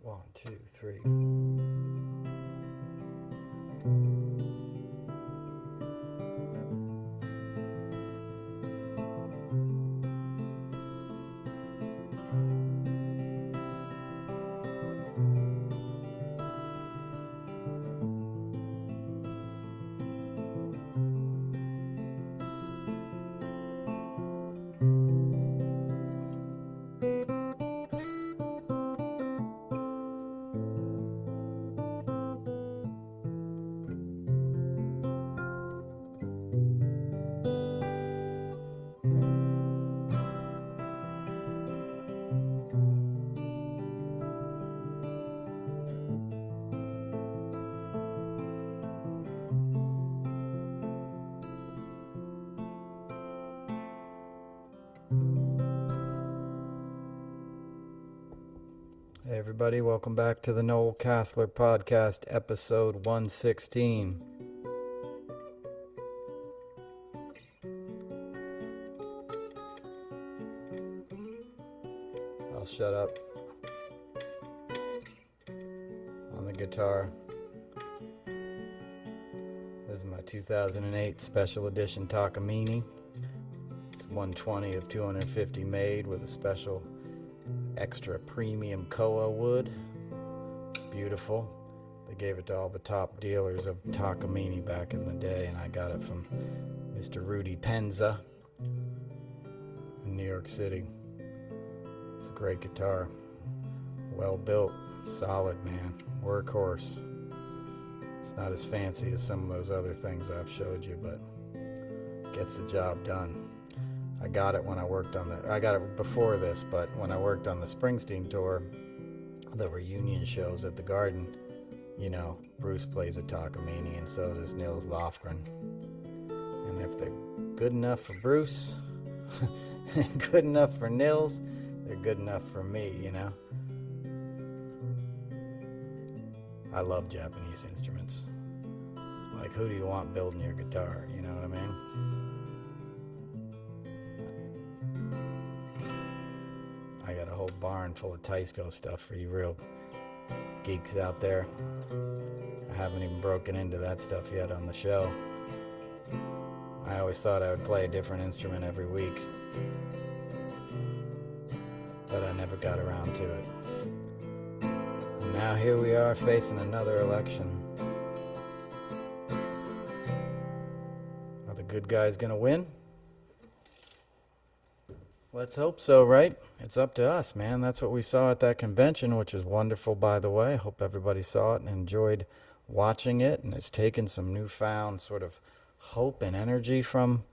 1, 2, 3. Hey everybody, welcome back to the Noel Casler podcast, episode 116. I'll shut up on the guitar. This is my 2008 special edition Takamine. It's 120 of 250 made with a special extra premium koa wood. It's beautiful. They gave it to all the top dealers of Takamine back in the day, and I got it from Mr. Rudy Penza in New York City. It's a great guitar. Well built, solid, man. Workhorse. It's not as fancy as some of those other things I've showed you, but gets the job done. I got it when I worked on I got it before this, but when I worked on the Springsteen tour, the reunion shows at the Garden, you know, Bruce plays a Takamine and so does Nils Lofgren. And if they're good enough for Bruce, and good enough for Nils, they're good enough for me, you know. I love Japanese instruments. Like, who do you want building your guitar, you know what I mean? I got a whole barn full of Taisco stuff for you real geeks out there. I haven't even broken into that stuff yet on the show. I always thought I would play a different instrument every week, but I never got around to it. And now here we are facing another election. Are the good guys gonna win? Let's hope so, right? It's up to us, man. That's what we saw at that convention, which is wonderful, by the way. I hope everybody saw it and enjoyed watching it, and it's taken some newfound sort of hope and energy from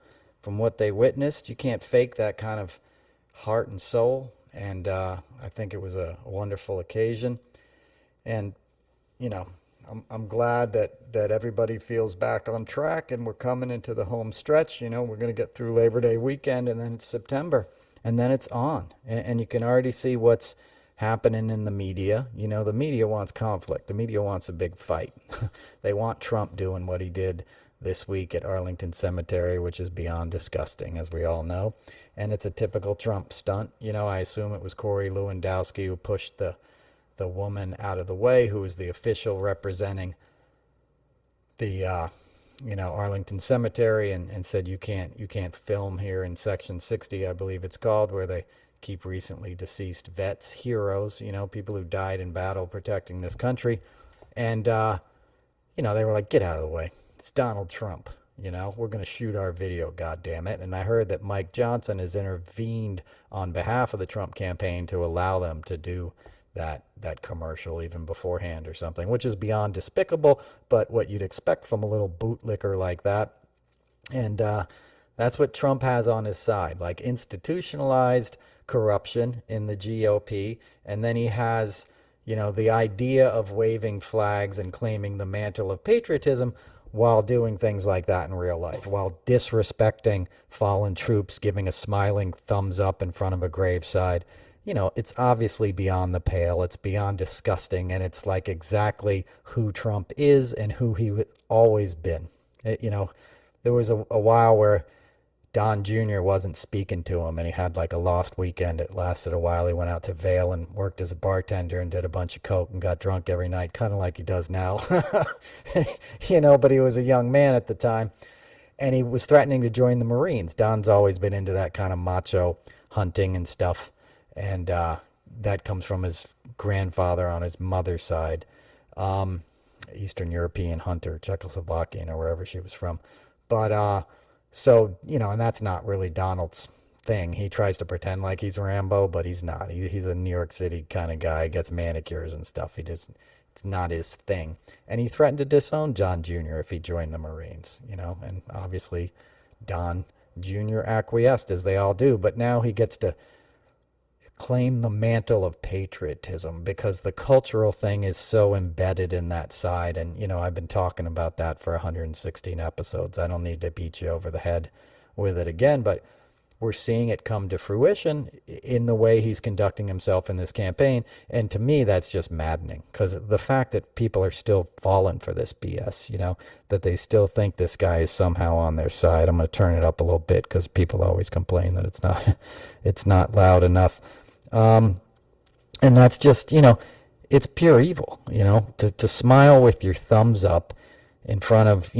what they witnessed. You can't fake that kind of heart and soul, and I think it was a wonderful occasion. And, you know, I'm glad that everybody feels back on track, and we're coming into the home stretch. You know, we're going to get through Labor Day weekend, and then it's September. And then it's on. And you can already see what's happening in the media. You know, the media wants conflict. The media wants a big fight. They want Trump doing what he did this week at Arlington Cemetery, which is beyond disgusting, as we all know. And it's a typical Trump stunt. You know, I assume it was Corey Lewandowski who pushed the woman out of the way, who was the official representing the Arlington Cemetery, and said you can't film here in Section 60, I believe it's called, where they keep recently deceased vets, heroes, you know, people who died in battle protecting this country. And they were like, get out of the way. It's Donald Trump. You know, we're going to shoot our video, goddammit. And I heard that Mike Johnson has intervened on behalf of the Trump campaign to allow them to do that commercial even beforehand or something, which is beyond despicable, but what you'd expect from a little bootlicker like that. And that's what Trump has on his side, like institutionalized corruption in the GOP. And then he has, you know, the idea of waving flags and claiming the mantle of patriotism while doing things like that in real life, while disrespecting fallen troops, giving a smiling thumbs up in front of a graveside. You know, it's obviously beyond the pale. It's beyond disgusting. And it's like exactly who Trump is and who he always been. There was a while where Don Jr. wasn't speaking to him, and he had like a lost weekend. It lasted a while. He went out to Vail and worked as a bartender and did a bunch of coke and got drunk every night, kind of like he does now. But he was a young man at the time, and he was threatening to join the Marines. Don's always been into that kind of macho hunting and stuff, and that comes from his grandfather on his mother's side, Eastern European hunter, Czechoslovakian or wherever she was from. But so, and that's not really Donald's thing. He tries to pretend like he's Rambo, but he's not. He's a New York City kind of guy, gets manicures and stuff. It's not his thing. And he threatened to disown John Jr. if he joined the Marines, and obviously Don Jr. acquiesced, as they all do, but now he gets to claim the mantle of patriotism because the cultural thing is so embedded in that side. And, I've been talking about that for 116 episodes. I don't need to beat you over the head with it again, but we're seeing it come to fruition in the way he's conducting himself in this campaign. And to me, that's just maddening, because the fact that people are still falling for this BS, that they still think this guy is somehow on their side. I'm going to turn it up a little bit because people always complain that it's not loud enough. And that's just, it's pure evil, to smile with your thumbs up in front of,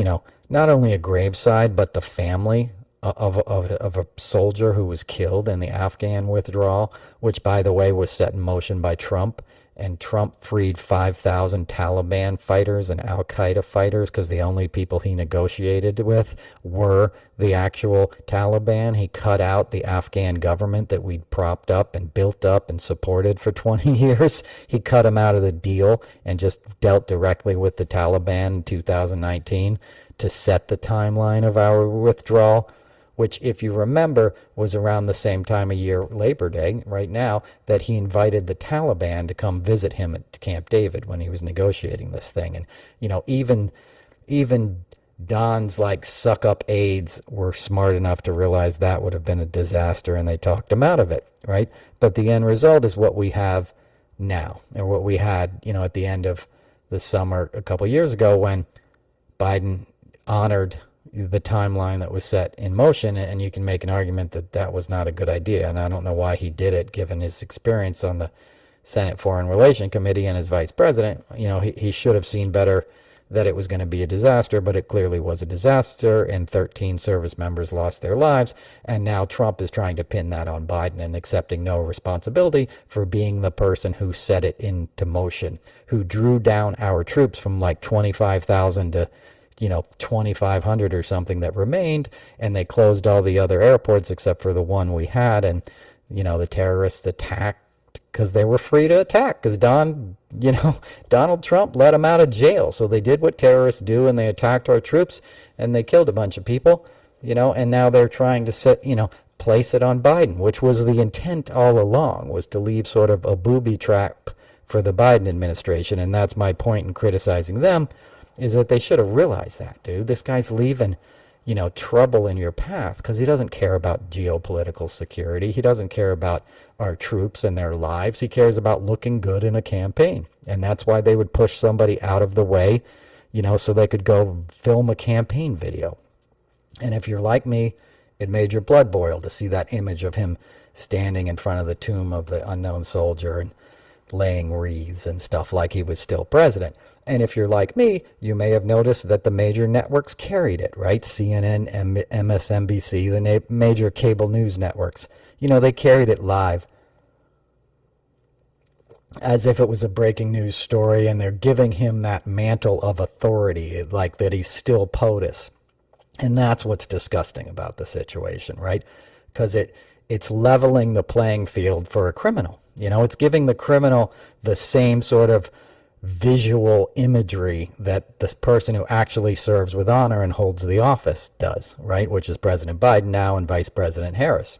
not only a graveside, but the family of a soldier who was killed in the Afghan withdrawal, which, by the way, was set in motion by Trump. And Trump freed 5,000 Taliban fighters and Al-Qaeda fighters because the only people he negotiated with were the actual Taliban. He cut out the Afghan government that we'd propped up and built up and supported for 20 years. He cut them out of the deal and just dealt directly with the Taliban in 2019 to set the timeline of our withdrawal, which, if you remember, was around the same time of year, Labor Day, right now, that he invited the Taliban to come visit him at Camp David when he was negotiating this thing. And, even Don's suck up aides were smart enough to realize that would have been a disaster, and they talked him out of it, right? But the end result is what we have now, or what we had, at the end of the summer a couple years ago, when Biden honored the timeline that was set in motion. And you can make an argument that that was not a good idea, and I don't know why he did it, given his experience on the Senate Foreign Relations Committee and as vice president. He should have seen better that it was going to be a disaster, but it clearly was a disaster, and 13 service members lost their lives. And now Trump is trying to pin that on Biden and accepting no responsibility for being the person who set it into motion, who drew down our troops from 25,000 to 2,500 or something that remained, and they closed all the other airports except for the one we had. And the terrorists attacked because they were free to attack, because Donald Trump let them out of jail. So they did what terrorists do, and they attacked our troops, and they killed a bunch of people, and now they're trying to place it on Biden, which was the intent all along, was to leave sort of a booby trap for the Biden administration. And that's my point in criticizing them, is that they should have realized that, dude. This guy's leaving, trouble in your path because he doesn't care about geopolitical security. He doesn't care about our troops and their lives. He cares about looking good in a campaign. And that's why they would push somebody out of the way, so they could go film a campaign video. And if you're like me, it made your blood boil to see that image of him standing in front of the tomb of the unknown soldier and laying wreaths and stuff like he was still president. And if you're like me, you may have noticed that the major networks carried it, right? CNN, MSNBC, the major cable news networks. They carried it live as if it was a breaking news story, and they're giving him that mantle of authority, like that he's still POTUS. And that's what's disgusting about the situation, right? Because it's leveling the playing field for a criminal. It's giving the criminal the same sort of visual imagery that this person who actually serves with honor and holds the office does, right? Which is President Biden now and Vice President Harris.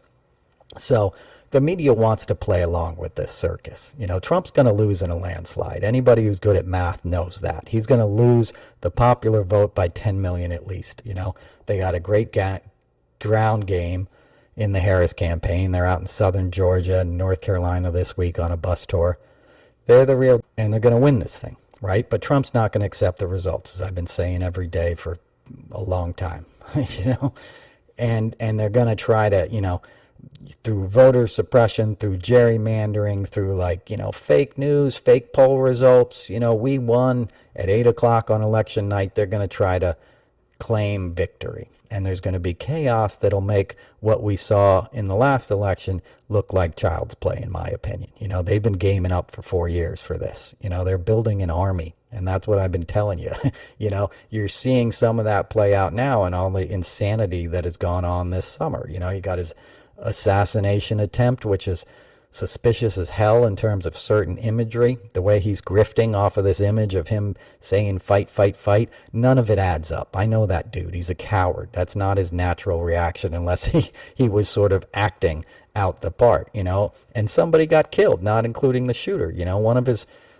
So the media wants to play along with this circus. Trump's going to lose in a landslide. Anybody who's good at math knows that. He's going to lose the popular vote by 10 million at least. They got a great ground game in the Harris campaign. They're out in southern Georgia and North Carolina this week on a bus tour. They're the real, and they're going to win this thing, right? But Trump's not going to accept the results, as I've been saying every day for a long time. and they're going to try to, through voter suppression, through gerrymandering, through fake news, fake poll results, we won at 8 o'clock on election night. They're going to try to claim victory. And there's going to be chaos that'll make what we saw in the last election look like child's play, in my opinion. They've been gaming up for 4 years for this. They're building an army. And that's what I've been telling you. You're seeing some of that play out now and all the insanity that has gone on this summer. You got his assassination attempt, which is suspicious as hell in terms of certain imagery. The way he's grifting off of this image of him saying fight, fight, fight, none of it adds up. I know that dude. He's a coward. That's not his natural reaction unless he was sort of acting out the part, And somebody got killed, not including the shooter.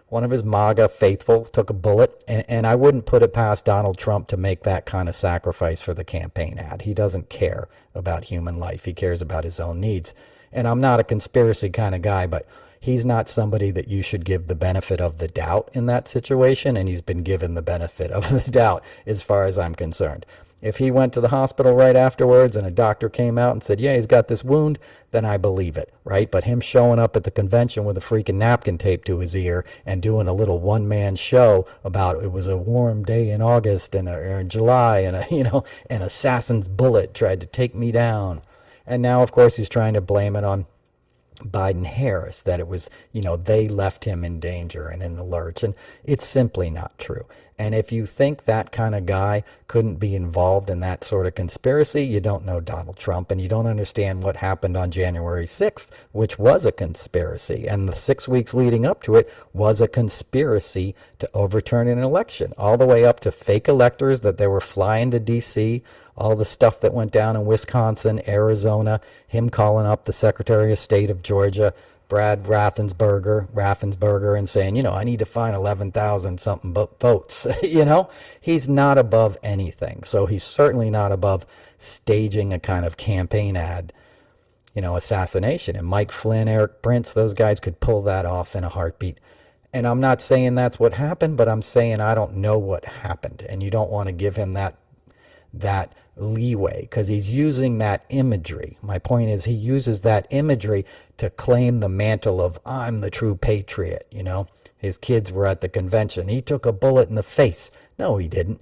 One of his MAGA faithful took a bullet, and I wouldn't put it past Donald Trump to make that kind of sacrifice for the campaign ad. He doesn't care about human life. He cares about his own needs. And I'm not a conspiracy kind of guy, but he's not somebody that you should give the benefit of the doubt in that situation, and he's been given the benefit of the doubt as far as I'm concerned. If he went to the hospital right afterwards and a doctor came out and said, yeah, he's got this wound, then I believe it, right? But him showing up at the convention with a freaking napkin taped to his ear and doing a little one-man show about it was a warm day in August or in July and an assassin's bullet tried to take me down. And now, of course, he's trying to blame it on Biden-Harris, that it was, they left him in danger and in the lurch. And it's simply not true. And if you think that kind of guy couldn't be involved in that sort of conspiracy, you don't know Donald Trump and you don't understand what happened on January 6th, which was a conspiracy. And the 6 weeks leading up to it was a conspiracy to overturn an election, all the way up to fake electors that they were flying to D.C., all the stuff that went down in Wisconsin, Arizona, him calling up the Secretary of State of Georgia, Brad Raffensperger, and saying, I need to find 11,000 something votes. He's not above anything. So he's certainly not above staging a kind of campaign ad, assassination. And Mike Flynn, Eric Prince, those guys could pull that off in a heartbeat. And I'm not saying that's what happened, but I'm saying I don't know what happened. And you don't want to give him that leeway because he's using that imagery. My point is he uses that imagery to claim the mantle of I'm the true patriot. His kids were at the convention. He took a bullet in the face. No, he didn't.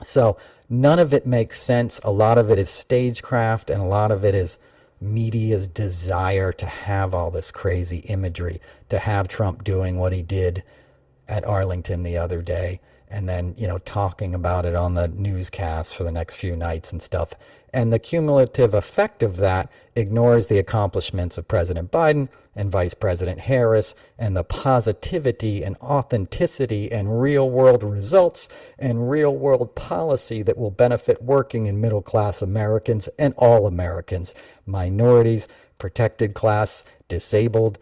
So none of it makes sense. A lot of it is stagecraft and a lot of it is media's desire to have all this crazy imagery, to have Trump doing what he did at Arlington the other day. And then, talking about it on the newscasts for the next few nights and stuff. And the cumulative effect of that ignores the accomplishments of President Biden and Vice President Harris and the positivity and authenticity and real-world results and real-world policy that will benefit working and middle-class Americans and all Americans, minorities, protected class, disabled,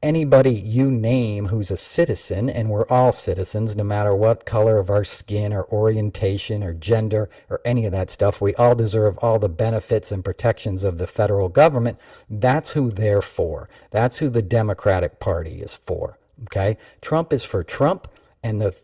Anybody you name who's a citizen, and we're all citizens, no matter what color of our skin or orientation or gender or any of that stuff, we all deserve all the benefits and protections of the federal government. That's who they're for. That's who the Democratic Party is for. Okay? Trump is for Trump and the,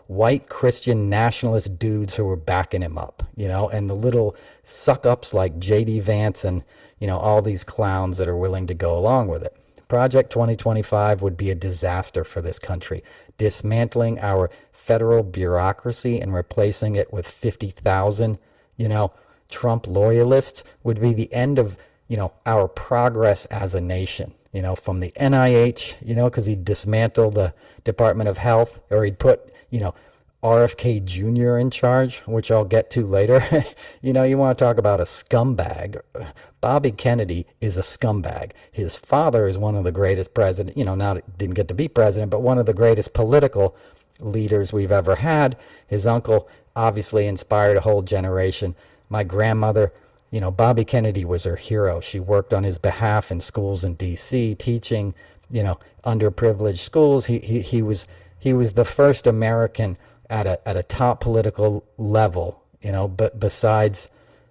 white Christian nationalist dudes who are backing him up, and the little suck-ups like J.D. Vance and, all these clowns that are willing to go along with it. Project 2025 would be a disaster for this country. Dismantling our federal bureaucracy and replacing it with 50,000, Trump loyalists would be the end of, our progress as a nation. From the NIH, because he'd dismantle the Department of Health, or he'd put, RFK Jr. in charge, which I'll get to later. You want to talk about a scumbag. Bobby Kennedy is a scumbag. His father is one of the greatest president, didn't get to be president, but one of the greatest political leaders we've ever had. His uncle obviously inspired a whole generation. My grandmother, Bobby Kennedy was her hero. She worked on his behalf in schools in D.C., teaching, underprivileged schools. He was the first American at a top political level, but besides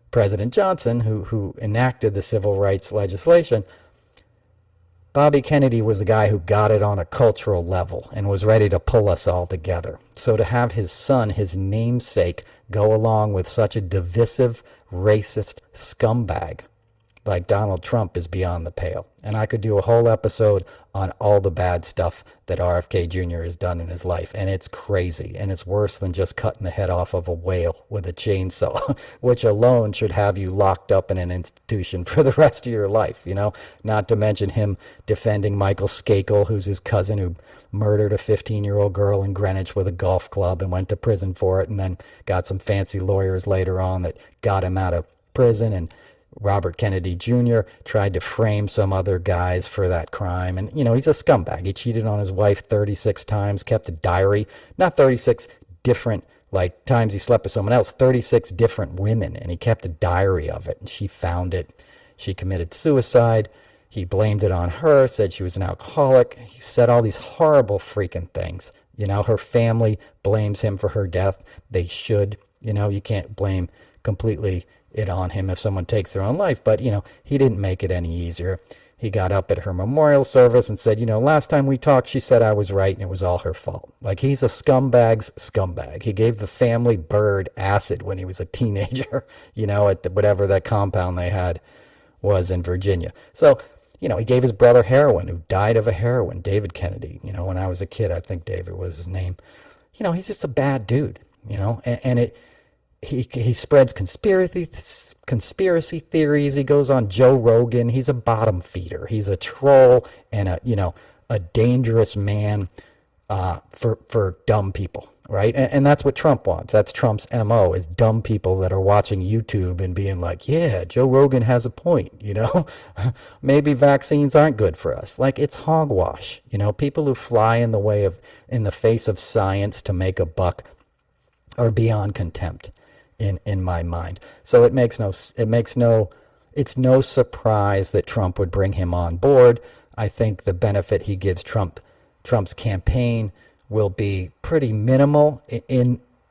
President Johnson, who enacted the civil rights legislation. Bobby Kennedy was the guy who got it on a cultural level and was ready to pull us all together. So to have his son, his namesake, go along with such a divisive, racist scumbag like Donald Trump is beyond the pale. And I could do a whole episode on all the bad stuff that RFK Jr. has done in his life. And it's crazy. And it's worse than just cutting the head off of a whale with a chainsaw, which alone should have you locked up in an institution for the rest of your life, you know? Not to mention him defending Michael Skakel, who's his cousin who murdered a 15-year-old girl in Greenwich with a golf club and went to prison for it, and then got some fancy lawyers later on that got him out of prison. And Robert Kennedy Jr. tried to frame some other guys for that crime. And, you know, he's a scumbag. He cheated on his wife 36 times, kept a diary, not 36 different, like, times he slept with someone else, 36 different women. And he kept a diary of it. And she found it. She committed suicide. He blamed it on her, said she was an alcoholic. He said all these horrible freaking things. You know, her family blames him for her death. They should. You know, you can't blame completely it on him if someone takes their own life, but, you know, he didn't make it any easier. He got up at her memorial service and said, you know, last time we talked, she said I was right and it was all her fault. Like, he's a scumbag's scumbag. He gave the family bird acid when he was a teenager, you know, at whatever that compound they had was in Virginia. So, you know, he gave his brother heroin, who died of a heroin, David Kennedy. You know, when I was a kid, I think David was his name. You know, he's just a bad dude, you know, and he spreads conspiracy theories. He goes on Joe Rogan. He's a bottom feeder. He's a troll and a dangerous man for dumb people, right? And that's what Trump wants. That's Trump's MO, is dumb people that are watching YouTube and being like, yeah, Joe Rogan has a point, you know? Maybe vaccines aren't good for us. Like, it's hogwash, you know? People who fly in the face of science to make a buck are beyond contempt in my mind. So it's no surprise that Trump would bring him on board. I think the benefit he gives Trump's campaign will be pretty minimal,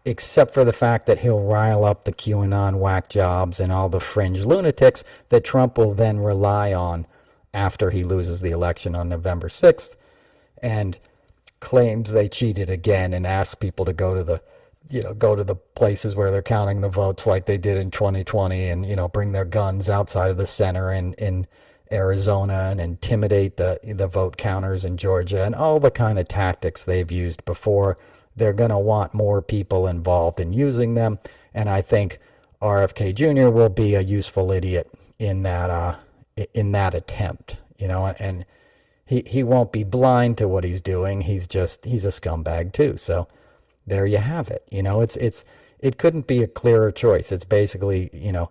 except for the fact that he'll rile up the QAnon whack jobs and all the fringe lunatics that Trump will then rely on after he loses the election on November 6th and claims they cheated again and asks people to go to the places where they're counting the votes like they did in 2020 and, you know, bring their guns outside of the center in Arizona and intimidate the vote counters in Georgia and all the kind of tactics they've used before. They're going to want more people involved in using them. And I think RFK Jr. will be a useful idiot in that attempt, you know, and he won't be blind to what he's doing. He's a scumbag too. So there you have it. You know, it couldn't be a clearer choice. It's basically, you know,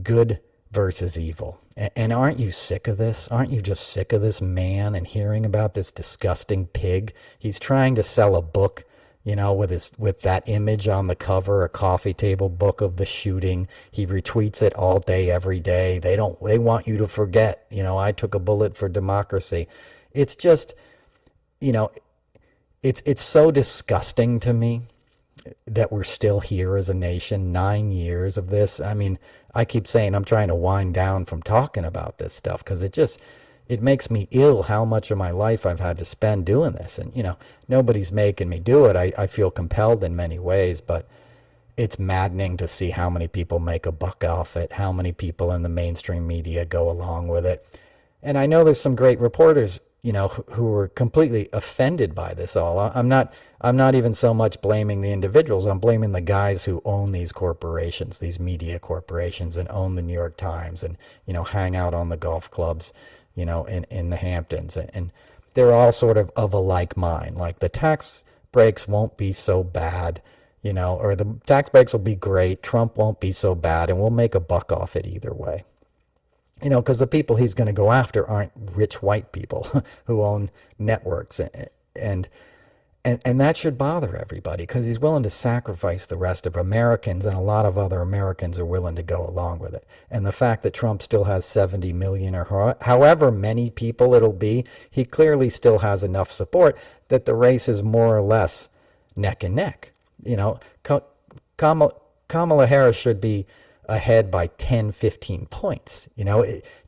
good versus evil. And aren't you sick of this? Aren't you just sick of this man and hearing about this disgusting pig? He's trying to sell a book, you know, with that image on the cover, a coffee table book of the shooting. He retweets it all day, every day. They want you to forget, you know, I took a bullet for democracy. It's just, you know, it's so disgusting to me that we're still here as a nation, 9 years of this. I mean, I keep saying I'm trying to wind down from talking about this stuff because it makes me ill how much of my life I've had to spend doing this. And, you know, nobody's making me do it. I feel compelled in many ways, but it's maddening to see how many people make a buck off it, how many people in the mainstream media go along with it. And I know there's some great reporters, you know, who were completely offended by this all. I'm not even so much blaming the individuals. I'm blaming the guys who own these corporations, these media corporations, and own the New York Times and, you know, hang out on the golf clubs, you know, in the Hamptons. And they're all sort of a like mind. Like, the tax breaks won't be so bad, you know, or the tax breaks will be great. Trump won't be so bad, and we'll make a buck off it either way. You know, because the people he's going to go after aren't rich white people who own networks. And that should bother everybody, because he's willing to sacrifice the rest of Americans, and a lot of other Americans are willing to go along with it. And the fact that Trump still has 70 million or however many people it'll be, he clearly still has enough support that the race is more or less neck and neck. You know, Kamala Harris should be ahead by 10, 15 points.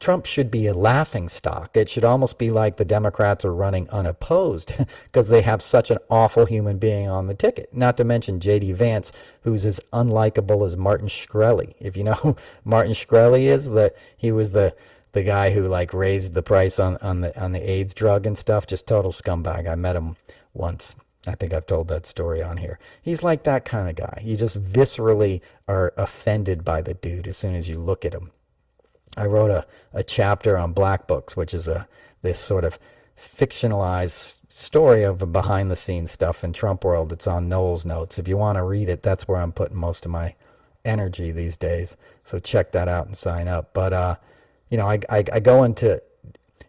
Trump should be a laughing stock. It should almost be like the Democrats are running unopposed because they have such an awful human being on the ticket. Not to mention J.D. Vance, who's as unlikable as Martin Shkreli. If you know who Martin Shkreli is, he was the guy who like raised the price on the AIDS drug and stuff. Just total scumbag. I met him once. I think I've told that story on here. He's like that kind of guy. You just viscerally are offended by the dude as soon as you look at him. I wrote a chapter on Black Books, which is this sort of fictionalized story of the behind-the-scenes stuff in Trump world. It's on Noel's Notes. If you want to read it, that's where I'm putting most of my energy these days. So check that out and sign up. But, I go into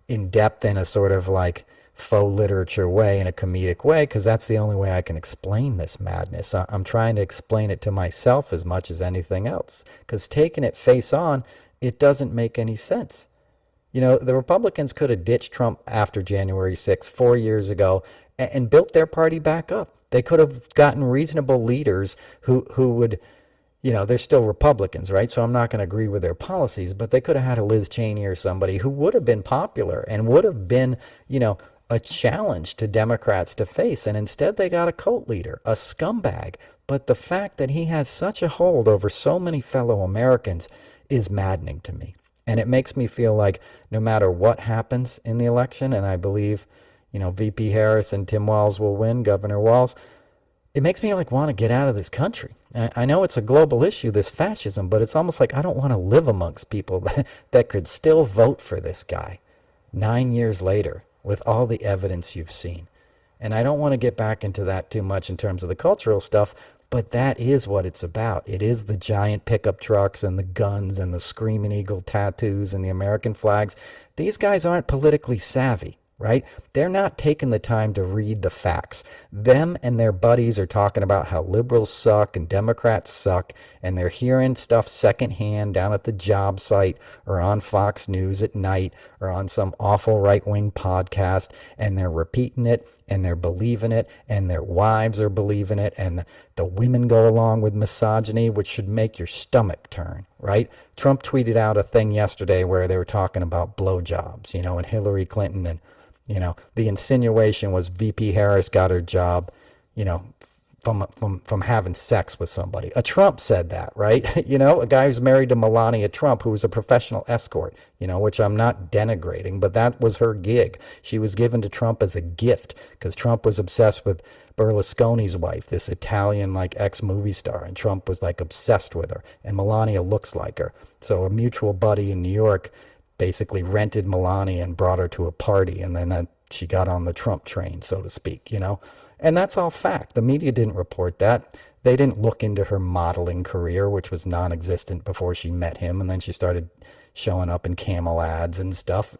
in depth in a sort of like faux literature way, in a comedic way, because that's the only way I can explain this madness. I'm trying to explain it to myself as much as anything else, because taking it face on, it doesn't make any sense. The Republicans could have ditched Trump after January 6th 4 years ago and built their party back up. They could have gotten reasonable leaders who would, they're still Republicans, right? So I'm not going to agree with their policies, but they could have had a Liz Cheney or somebody who would have been popular and would have been, a challenge to Democrats to face. And instead they got a cult leader, a scumbag. But the fact that he has such a hold over so many fellow Americans is maddening to me. And it makes me feel like no matter what happens in the election, and I believe, VP Harris and Tim Walz will win, Governor Walz, it makes me like want to get out of this country. I know it's a global issue, this fascism, but it's almost like I don't want to live amongst people that could still vote for this guy 9 years later with all the evidence you've seen. And I don't want to get back into that too much in terms of the cultural stuff, but that is what it's about. It is the giant pickup trucks and the guns and the Screaming Eagle tattoos and the American flags. These guys aren't politically savvy, right? They're not taking the time to read the facts. Them and their buddies are talking about how liberals suck and Democrats suck, and they're hearing stuff secondhand down at the job site or on Fox News at night or on some awful right-wing podcast, and they're repeating it and they're believing it, and their wives are believing it, and the women go along with misogyny, which should make your stomach turn, right? Trump tweeted out a thing yesterday where they were talking about blowjobs, and Hillary Clinton, and the insinuation was VP Harris got her job, from having sex with somebody. A Trump said that, right? A guy who's married to Melania Trump, who was a professional escort, which I'm not denigrating, but that was her gig. She was given to Trump as a gift because Trump was obsessed with Berlusconi's wife, this Italian ex-movie star, and Trump was obsessed with her, and Melania looks like her. So a mutual buddy in New York basically rented Melania and brought her to a party, and then she got on the Trump train, so to speak, And that's all fact. The media didn't report that. They didn't look into her modeling career, which was non-existent before she met him, and then she started showing up in Camel ads and stuff,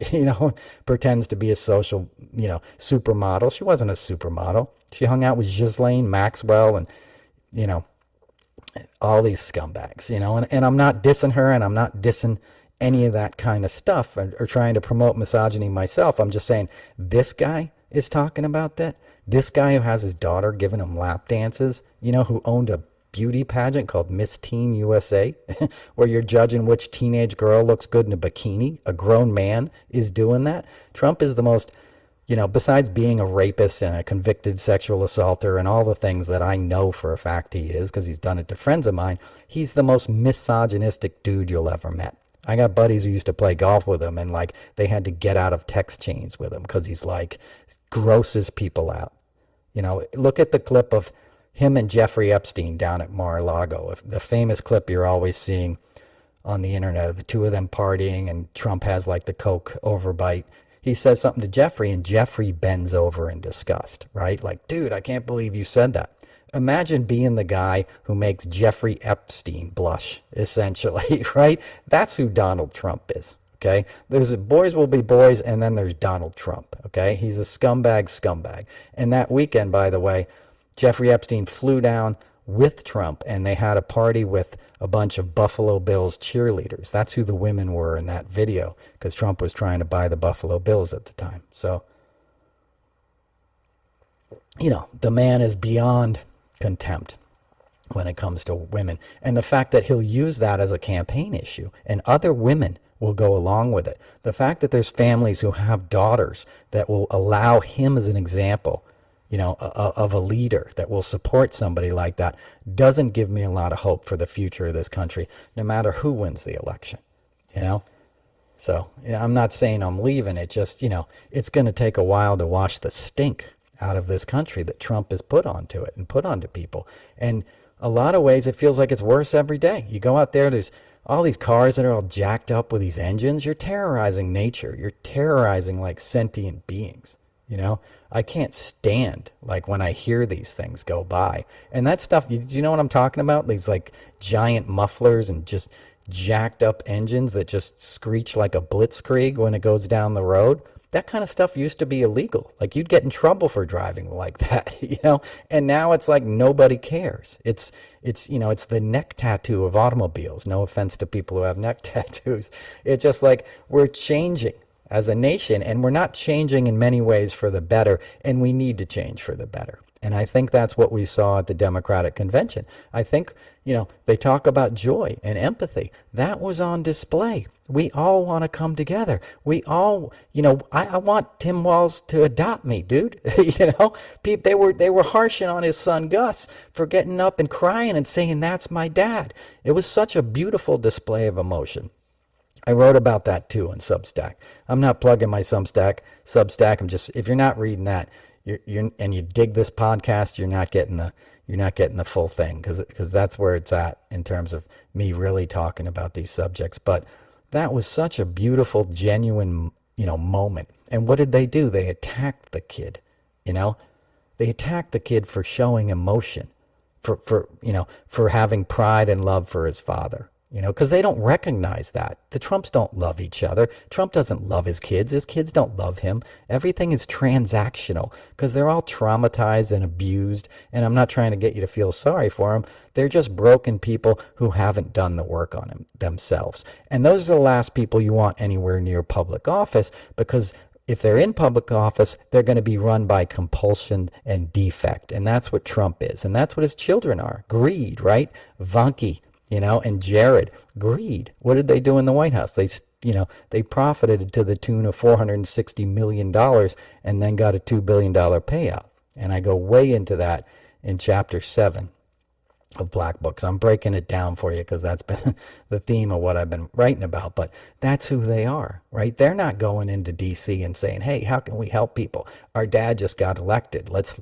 pretends to be a social, supermodel. She wasn't a supermodel. She hung out with Ghislaine Maxwell and, all these scumbags, and I'm not dissing her, and I'm not dissing any of that kind of stuff or trying to promote misogyny myself. I'm just saying this guy is talking about that. This guy who has his daughter giving him lap dances, who owned a beauty pageant called Miss Teen USA, where you're judging which teenage girl looks good in a bikini. A grown man is doing that. Trump is the most, besides being a rapist and a convicted sexual assaulter and all the things that I know for a fact he is because he's done it to friends of mine, he's the most misogynistic dude you'll ever met. I got buddies who used to play golf with him, and they had to get out of text chains with him because he's grosses people out. Look at the clip of him and Jeffrey Epstein down at Mar-a-Lago, the famous clip you're always seeing on the internet of the two of them partying, and Trump has the Coke overbite. He says something to Jeffrey, and Jeffrey bends over in disgust, right? Dude, I can't believe you said that. Imagine being the guy who makes Jeffrey Epstein blush, essentially, right? That's who Donald Trump is, okay? There's boys will be boys, and then there's Donald Trump, okay? He's a scumbag. And that weekend, by the way, Jeffrey Epstein flew down with Trump, and they had a party with a bunch of Buffalo Bills cheerleaders. That's who the women were in that video, because Trump was trying to buy the Buffalo Bills at the time. So, the man is beyond contempt. when it comes to women. And the fact that he'll use that as a campaign issue and other women will go along with it. The fact that there's families who have daughters that will allow him as an example, of a leader that will support somebody like that doesn't give me a lot of hope for the future of this country, no matter who wins the election, So I'm not saying I'm leaving. It just, it's going to take a while to wash the stink out of this country that Trump has put onto it and put onto people. And a lot of ways, it feels like it's worse every day. You go out there, there's all these cars that are all jacked up with these engines. You're terrorizing nature. You're terrorizing like sentient beings. I can't stand like when I hear these things go by. And that stuff, do you know what I'm talking about? These like giant mufflers and just jacked up engines that just screech like a blitzkrieg when it goes down the road. That kind of stuff used to be illegal. Like you'd get in trouble for driving like that, and now it's like nobody cares. It's the neck tattoo of automobiles. No offense to people who have neck tattoos. It's just like we're changing as a nation, and we're not changing in many ways for the better, and we need to change for the better. And I think that's what we saw at the Democratic Convention. I think, they talk about joy and empathy. That was on display. We all want to come together. We all, I want Tim Walz to adopt me, dude. They were harshing on his son Gus for getting up and crying and saying, that's my dad. It was such a beautiful display of emotion. I wrote about that too in Substack. I'm not plugging my Substack. I'm just, if you're not reading that, and you dig this podcast, you're not getting the full thing, because that's where it's at in terms of me really talking about these subjects. But that was such a beautiful, genuine, moment. And what did they do? They attacked the kid. They attacked the kid for showing emotion, for having pride and love for his father. Because they don't recognize that. The Trumps don't love each other. Trump doesn't love his kids. His kids don't love him. Everything is transactional because they're all traumatized and abused. And I'm not trying to get you to feel sorry for them. They're just broken people who haven't done the work on themselves. And those are the last people you want anywhere near public office, because if they're in public office, they're going to be run by compulsion and defect. And that's what Trump is. And that's what his children are. Greed, right? Vanki. And Jared, greed. What did they do in the White House? They profited to the tune of $460 million and then got a $2 billion payout. And I go way into that in chapter 7 of Black Books. I'm breaking it down for you because that's been the theme of what I've been writing about. But that's who they are, right? They're not going into D.C. and saying, hey, how can we help people? Our dad just got elected. Let's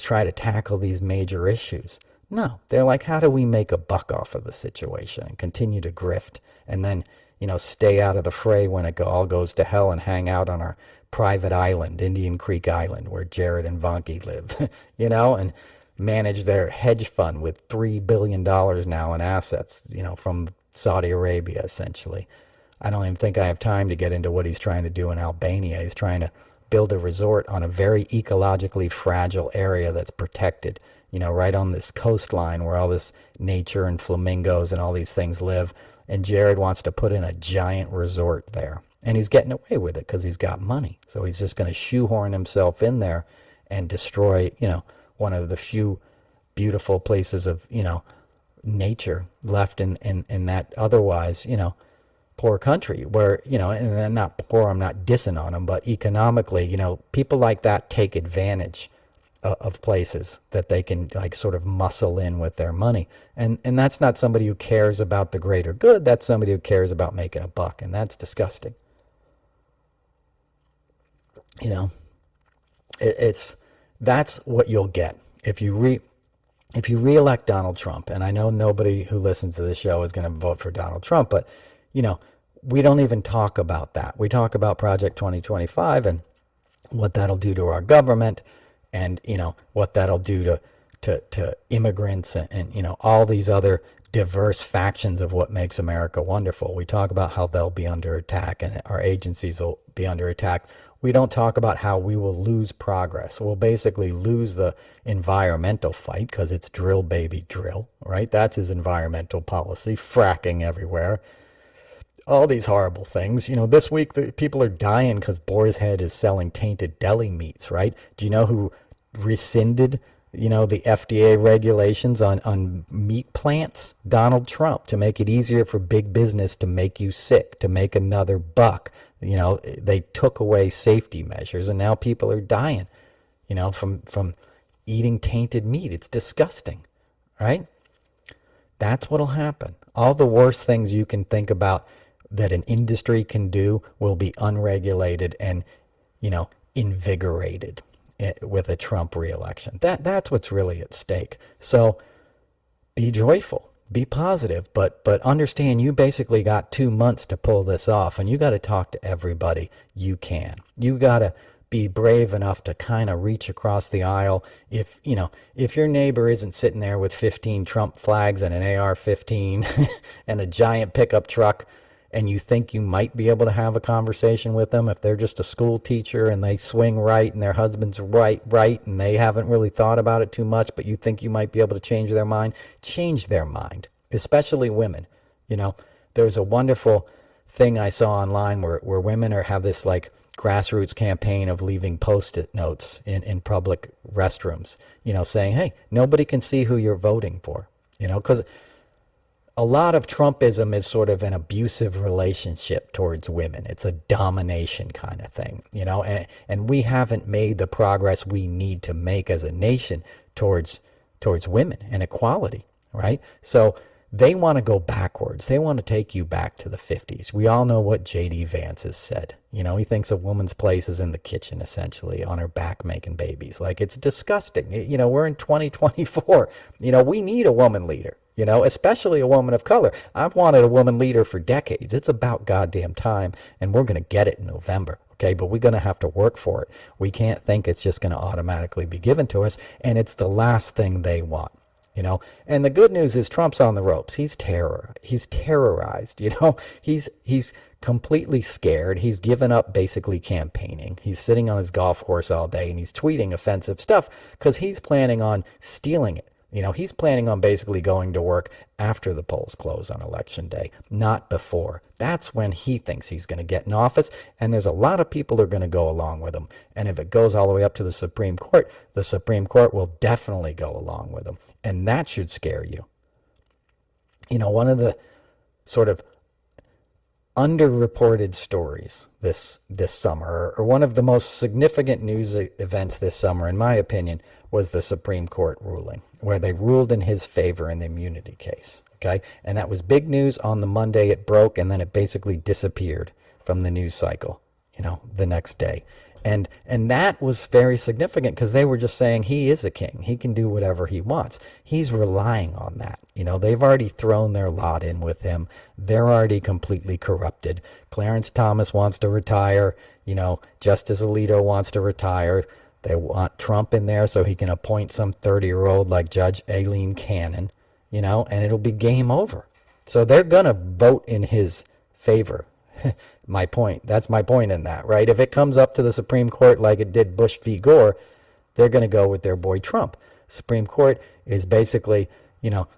try to tackle these major issues. No, they're like, how do we make a buck off of the situation and continue to grift and then, stay out of the fray when it all goes to hell and hang out on our private island, Indian Creek Island, where Jared and Vanki live, and manage their hedge fund with $3 billion now in assets, from Saudi Arabia, essentially. I don't even think I have time to get into what he's trying to do in Albania. He's trying to build a resort on a very ecologically fragile area that's protected, right on this coastline where all this nature and flamingos and all these things live. And Jared wants to put in a giant resort there. And he's getting away with it because he's got money. So he's just going to shoehorn himself in there and destroy, one of the few beautiful places of, nature left in that otherwise, poor country where, and not poor, I'm not dissing on them, but economically, people like that take advantage of places that they can like sort of muscle in with their money. And that's not somebody who cares about the greater good. That's somebody who cares about making a buck. And that's disgusting. That's what you'll get if you reelect Donald Trump. And I know nobody who listens to this show is going to vote for Donald Trump, but we don't even talk about that. We talk about Project 2025 and what that'll do to our government, and what that'll do to immigrants and all these other diverse factions of what makes America wonderful. We talk about how they'll be under attack and our agencies will be under attack. We don't talk about how we will lose progress. We'll basically lose the environmental fight because it's drill baby drill, right? That's his environmental policy, fracking everywhere. All these horrible things. This week people are dying because Boar's Head is selling tainted deli meats, right? Do you know who rescinded the FDA regulations on meat plants? Donald Trump, to make it easier for big business to make you sick, to make another buck. They took away safety measures, and now people are dying, from eating tainted meat. It's disgusting, right? That's what'll happen. All the worst things you can think about that an industry can do will be unregulated and, invigorated with a Trump reelection. That's what's really at stake. So be joyful, be positive, but understand you basically got 2 months to pull this off, and you got to talk to everybody you can. You got to be brave enough to kind of reach across the aisle. If your neighbor isn't sitting there with 15 Trump flags and an AR-15 and a giant pickup truck, and you think you might be able to have a conversation with them, if they're just a school teacher and they swing right and their husband's right, and they haven't really thought about it too much, but you think you might be able to change their mind, especially women. There's a wonderful thing I saw online where women have this like grassroots campaign of leaving post-it notes in public restrooms, saying, hey, nobody can see who you're voting for, because a lot of Trumpism is sort of an abusive relationship towards women. It's a domination kind of thing, and we haven't made the progress we need to make as a nation towards women and equality, right? So they want to go backwards. They want to take you back to the 50s. We all know what J.D. Vance has said. He thinks a woman's place is in the kitchen, essentially, on her back making babies. Like, it's disgusting. We're in 2024. We need a woman leader, especially a woman of color. I've wanted a woman leader for decades. It's about goddamn time, and we're going to get it in November. Okay, but we're going to have to work for it. We can't think it's just going to automatically be given to us, and it's the last thing they want. And the good news is Trump's on the ropes. He's terrorized. He's completely scared. He's given up basically campaigning. He's sitting on his golf course all day and he's tweeting offensive stuff because he's planning on stealing it. He's planning on basically going to work after the polls close on election day, not before. That's when he thinks he's going to get in office, and there's a lot of people who are going to go along with him. And if it goes all the way up to the Supreme Court will definitely go along with him, and that should scare you. One of the sort of underreported stories this summer, or one of the most significant news events this summer, in my opinion, was the Supreme Court ruling, where they ruled in his favor in the immunity case. Okay, and that was big news on the Monday. It broke, and then it basically disappeared from the news cycle, the next day. And that was very significant because they were just saying he is a king. He can do whatever he wants. He's relying on that. They've already thrown their lot in with him. They're already completely corrupted. Clarence Thomas wants to retire. Justice Alito wants to retire. They want Trump in there so he can appoint some 30-year-old like Judge Aileen Cannon, and it'll be game over. So they're going to vote in his favor. My point. That's my point in that, right? If it comes up to the Supreme Court like it did Bush v. Gore, they're going to go with their boy Trump. Supreme Court is basically,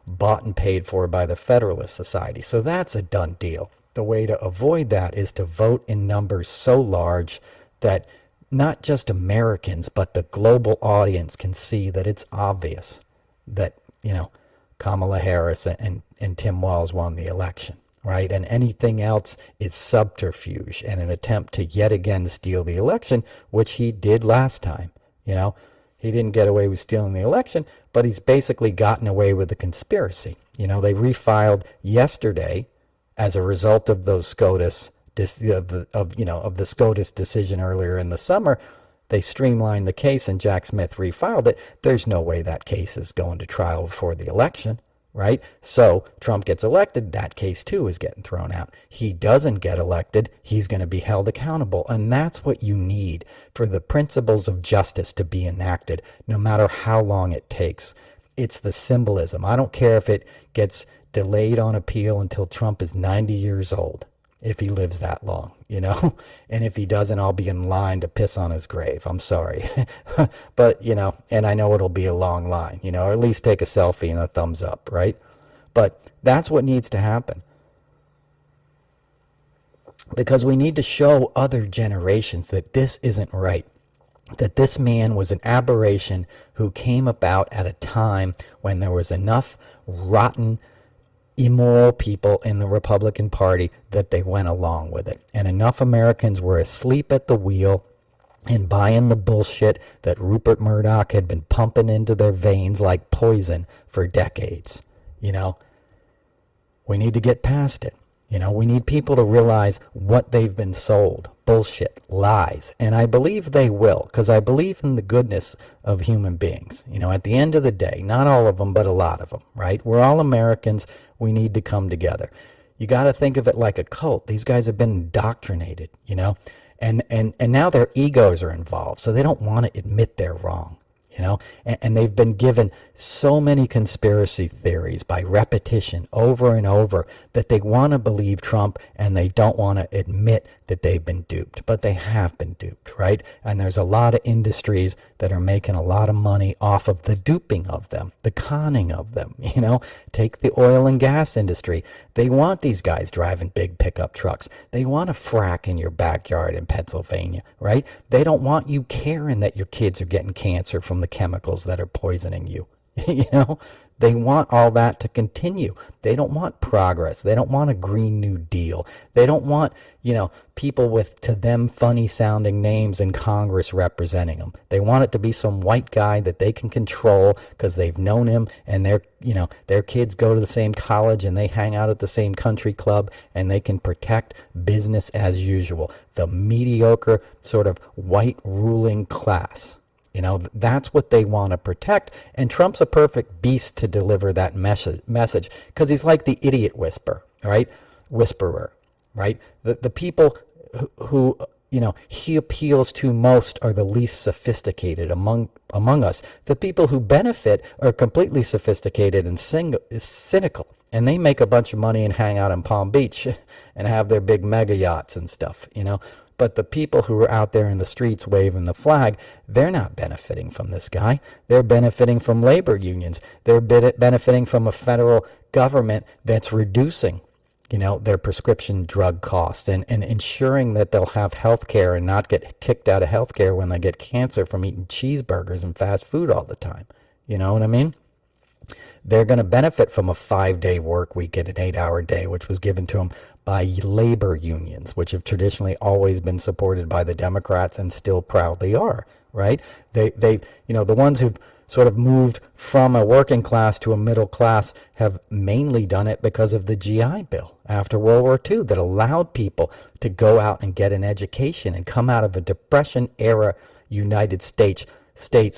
bought and paid for by the Federalist Society. So that's a done deal. The way to avoid that is to vote in numbers so large that not just Americans, but the global audience can see that it's obvious that, Kamala Harris and Tim Walz won the election. Right? And anything else is subterfuge and an attempt to yet again steal the election, which he did last time. He didn't get away with stealing the election, but he's basically gotten away with the conspiracy. They refiled yesterday as a result of those SCOTUS of the SCOTUS decision earlier in the summer. They streamlined the case and Jack Smith refiled it. There's no way that case is going to trial before the election. Right? So Trump gets elected, that case too is getting thrown out. He doesn't get elected, he's going to be held accountable. And that's what you need for the principles of justice to be enacted, no matter how long it takes. It's the symbolism. I don't care if it gets delayed on appeal until Trump is 90 years old, if he lives that long, and if he doesn't, I'll be in line to piss on his grave. I'm sorry. But, and I know it'll be a long line, or at least take a selfie and a thumbs up, right? But that's what needs to happen. Because we need to show other generations that this isn't right. that this man was an aberration who came about at a time when there was enough rotten, immoral people in the Republican Party that they went along with it. And enough Americans were asleep at the wheel and buying the bullshit that Rupert Murdoch had been pumping into their veins like poison for decades. You know, we need to get past it. You know, we need people to realize what they've been sold. Bullshit, lies. And I believe they will, because I believe in the goodness of human beings. You know, at the end of the day, not all of them, but a lot of them, right? We're all Americans. We need to come together. You got to think of it like a cult. These guys have been indoctrinated, you know, and now their egos are involved, so they don't want to admit they're wrong. You know, and they've been given so many conspiracy theories by repetition over and over that they want to believe Trump and they don't want to admit that they've been duped. But they have been duped, right? And there's a lot of industries that are making a lot of money off of the duping of them, the conning of them. You know, take the oil and gas industry. They want these guys driving big pickup trucks. They want to frack in your backyard in Pennsylvania, right? They don't want you caring that your kids are getting cancer from the chemicals that are poisoning you. You know, they want all that to continue. They don't want progress. They don't want a Green New Deal. They don't want, you know, people with, to them, funny sounding names in Congress representing them. They want it to be some white guy that they can control because they've known him and their, you know, their kids go to the same college and they hang out at the same country club and they can protect business as usual. The mediocre sort of white ruling class. You know, that's what they want to protect. And Trump's a perfect beast to deliver that message because he's like the idiot whisperer, right? The people who, you know, he appeals to most are the least sophisticated among us. The people who benefit are completely sophisticated and cynical. And they make a bunch of money and hang out in Palm Beach and have their big mega yachts and stuff, you know. But the people who are out there in the streets waving the flag, they're not benefiting from this guy. They're benefiting from labor unions. They're benefiting from a federal government that's reducing, you know, their prescription drug costs and ensuring that they'll have health care and not get kicked out of health care when they get cancer from eating cheeseburgers and fast food all the time. You know what I mean? They're going to benefit from a 5-day work week and an 8-hour day, which was given to them by labor unions, which have traditionally always been supported by the Democrats and still proudly are, right? They, you know, the ones who've sort of moved from a working class to a middle class have mainly done it because of the GI Bill after World War II that allowed people to go out and get an education and come out of a Depression-era United States,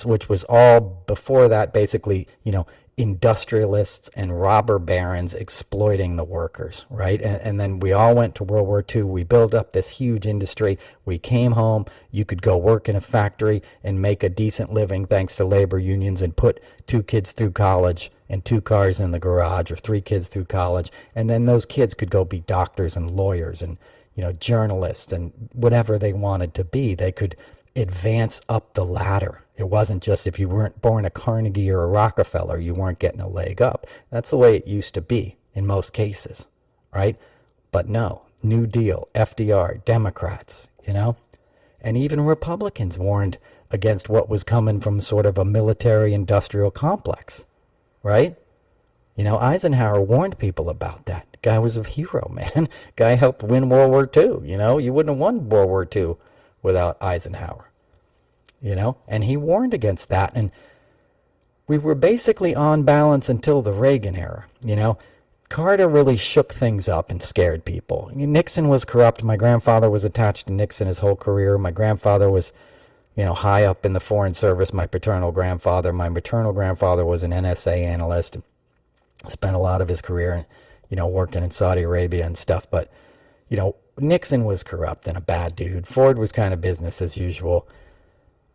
which was all before that basically, you know, industrialists and robber barons exploiting the workers, right? And then we all went to World War II. We built up this huge industry. We came home. You could go work in a factory and make a decent living thanks to labor unions and put 2 kids through college and 2 cars in the garage, or 3 kids through college. And then those kids could go be doctors and lawyers and, you know, journalists and whatever they wanted to be. They could advance up the ladder. It wasn't just if you weren't born a Carnegie or a Rockefeller, you weren't getting a leg up. That's the way it used to be in most cases, right? But no, New Deal, FDR, Democrats, you know? And even Republicans warned against what was coming from sort of a military-industrial complex, right? You know, Eisenhower warned people about that. Guy was a hero, man. Guy helped win World War II, you know? You wouldn't have won World War II without Eisenhower. You know, and he warned against that. And we were basically on balance until the Reagan era. You know, Carter really shook things up and scared people. Nixon was corrupt. My grandfather was attached to Nixon his whole career. My grandfather was, you know, high up in the Foreign Service, my paternal grandfather. My maternal grandfather was an NSA analyst and spent a lot of his career, you know, working in Saudi Arabia and stuff. But, you know, Nixon was corrupt and a bad dude. Ford was kind of business as usual.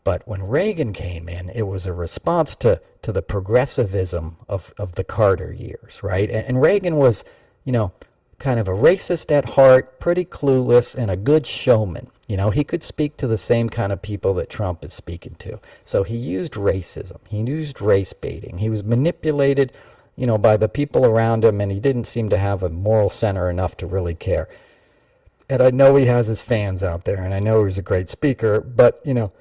But when Reagan came in, it was a response to the progressivism of the Carter years, right? And Reagan was, you know, kind of a racist at heart, pretty clueless, and a good showman. You know, he could speak to the same kind of people that Trump is speaking to. So he used racism. He used race baiting. He was manipulated, you know, by the people around him, and he didn't seem to have a moral center enough to really care. And I know he has his fans out there, and I know he's a great speaker, but, you know,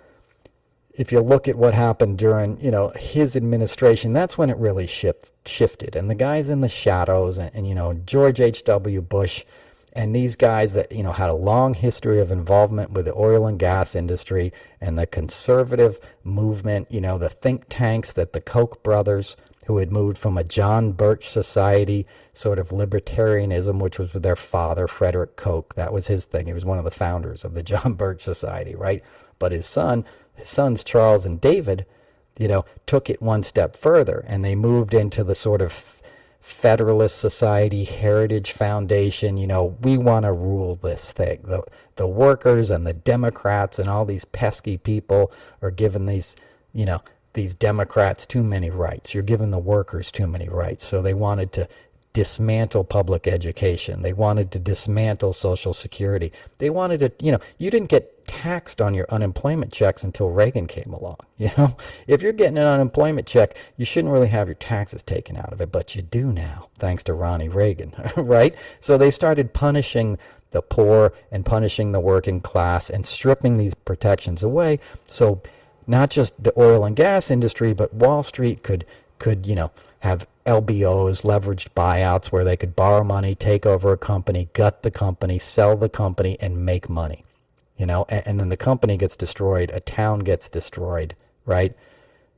if you look at what happened during, his administration, that's when it really shifted. And the guys in the shadows and George H.W. Bush and these guys that, had a long history of involvement with the oil and gas industry and the conservative movement, the think tanks that the Koch brothers, who had moved from a John Birch Society sort of libertarianism, which was with their father, Frederick Koch. That was his thing. He was one of the founders of the John Birch Society, right? But his sons, Charles and David, took it one step further, and they moved into the sort of Federalist Society, Heritage Foundation. We want to rule this thing. The workers and the Democrats and all these pesky people are giving these Democrats too many rights. You're giving the workers too many rights. So they wanted to dismantle public education. They wanted to dismantle Social Security. They wanted to, you didn't get taxed on your unemployment checks until Reagan came along. If you're getting an unemployment check, you shouldn't really have your taxes taken out of it, but you do now, thanks to Ronnie Reagan, right? So they started punishing the poor and punishing the working class and stripping these protections away. So not just the oil and gas industry, but Wall Street could have LBOs, leveraged buyouts, where they could borrow money, take over a company, gut the company, sell the company, and make money. And then the company gets destroyed, a town gets destroyed, right?